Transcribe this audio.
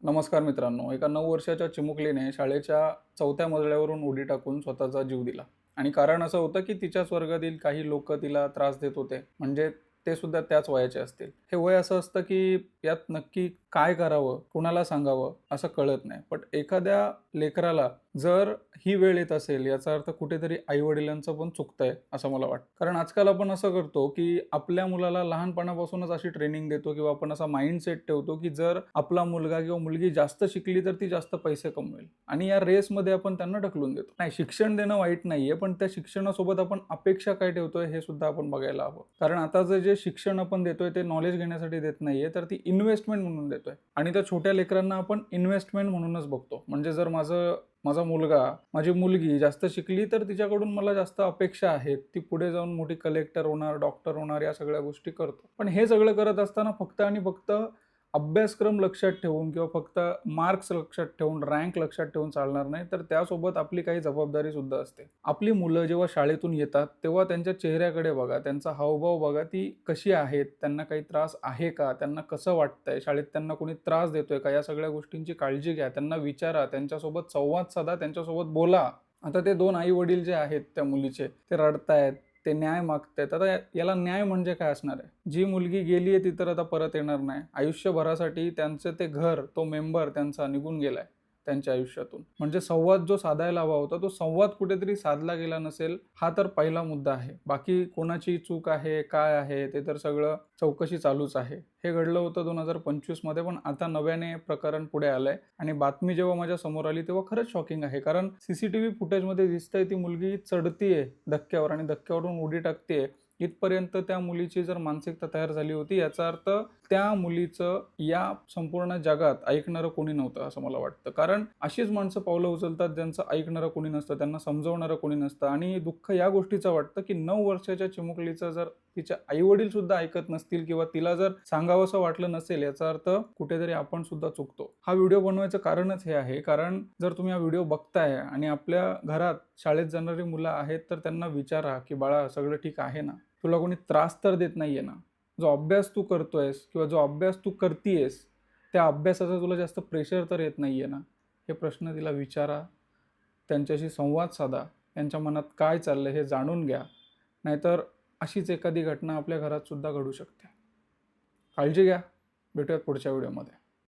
नमस्कार मित्रांनो. एका 9 वर्षाच्या चिमुकलीने शाळेच्या 4थ्या मजल्यावरून उडी टाकून स्वतःचा जीव दिला. आणि कारण असं होतं की तिच्याच वर्गातील काही लोक तिला त्रास देत होते. म्हणजे ते सुद्धा त्याच वयाचे असतील. हे वय असं असतं की यात नक्की काय करावं, कुणाला सांगावं असं कळत नाही. पण एखाद्या लेकराला जर ही वेळ येत असेल याचा अर्थ कुठेतरी आई-वडिलांचं पण चुकतंय असं मला वाटतं. कारण आजकाल आपण असं करतो की आपल्या मुलाला लहानपणापासूनच अशी ट्रेनिंग देतो किंवा आपण असा माइंडसेट ठेवतो की जर आपला मुलगा किंवा मुलगी जास्त शिकली तर ती जास्त पैसे कमवेल आणि या रेसमध्ये आपण त्यांना ढकलून देतो. नाही, शिक्षण देणं वाईट नाहीये, पण त्या शिक्षणासोबत आपण अपेक्षा काय ठेवतोय हे सुद्धा आपण बघायला हवं. कारण आता जे शिक्षण आपण देतोय ते नॉलेज घेण्यासाठी देत नाहीये, तर ती इन्व्हेस्टमेंट म्हणून देतोय आणि त्या छोट्या लेकरांना आपण इन्व्हेस्टमेंट म्हणूनच बघतो. म्हणजे जर माझा मुलगा, माझी मुलगी जास्त शिकली तर तिच्याकडून मला जास्त अपेक्षा आहेत. ती पुढे जाऊन मोठी कलेक्टर होणार, डॉक्टर होणार, या सगळ्या गोष्टी करतो. पण हे सगळं करत असताना फक्त आणि फक्त अभ्यासक्रम लक्षात ठेवून किंवा फक्त मार्क्स लक्षात ठेवून, रँक लक्षात ठेवून चालणार नाही. तर त्यासोबत आपली काही जबाबदारी सुद्धा असते. आपली मुलं जेव्हा शाळेतून येतात तेव्हा त्यांच्या चेहऱ्याकडे बघा, त्यांचा हावभाव बघा, ती कशी आहेत, त्यांना काही त्रास आहे का, त्यांना कसं वाटतंय, शाळेत त्यांना कोणी त्रास देतोय का, या सगळ्या गोष्टींची काळजी घ्या. त्यांना विचारा, त्यांच्यासोबत संवाद साधा, त्यांच्यासोबत बोला. आता ते 2 आई-वडील जे आहेत त्या मुलीचे, ते रडतायत, ते न्याय मागतायत. आता याला न्याय म्हणजे काय असणार आहे? जी मुलगी गेली आहे ती तर आता परत येणार नाही. आयुष्यभरासाठी त्यांचं ते घर, तो मेंबर त्यांचा निघून गेलाय त्यांच्या आयुष्यातून. म्हणजे संवाद जो साधायला हवा होता, तो संवाद कुठेतरी साधला गेला नसेल, हा तर पहिला मुद्दा आहे. बाकी कोणाची चूक आहे, काय आहे, ते तर सगळं चौकशी चालूच आहे. हे घडलं होतं 2025 मध्ये, पण आता नव्याने प्रकरण पुढे आलंय आणि बातमी जेव्हा माझ्या समोर आली तेव्हा खरंच शॉकिंग आहे. कारण सीसीटीव्ही फुटेजमध्ये दिसतंय ती मुलगी चढतीये धक्क्यावर आणि धक्क्यावरून उडी टाकतेय. इथपर्यंत त्या मुलीची जर मानसिकता तयार झाली होती, याचा अर्थ त्या मुलीचं या संपूर्ण जगात ऐकणारं कोणी नव्हतं असं मला वाटतं. कारण अशीच माणसं पावलं उचलतात ज्यांचं ऐकणारं कोणी नसतं, त्यांना समजवणारं कोणी नसतं. आणि दुःख या गोष्टीचं वाटतं की 9 वर्षाच्या चिमुकलीचं जर तिचे आई-वडील सुद्धा ऐकत नसतील किंवा तिला जर सांगावंसं वाटलं नसेल, याचा अर्थ कुठेतरी आपण सुद्धा चुकतो. हा व्हिडिओ बनवायचं कारणच हे आहे, कारण जर तुम्ही हा व्हिडिओ बघताय आणि आपल्या घरात शाळेत जाणारी मुलं आहेत तर त्यांना विचारा की बाळा, सगळं ठीक आहे ना? तुला कोणी त्रास तर देत नाहीये ना? जो अभ्यास तू करतोयस किंवा जो अभ्यास तू करतीयेस, त्या अभ्यासाचा तुला जास्त प्रेशर तर येत नाहीये ना? हे प्रश्न तिला विचारा, त्यांच्याशी संवाद साधा, त्यांच्या मनात काय चाललंय हे जाणून घ्या. नाहीतर अशीच एखादी घटना आपल्या घरात सुद्धा घडू शकते. काळजी घ्या. भेटूयात पुढच्या व्हिडिओमध्ये.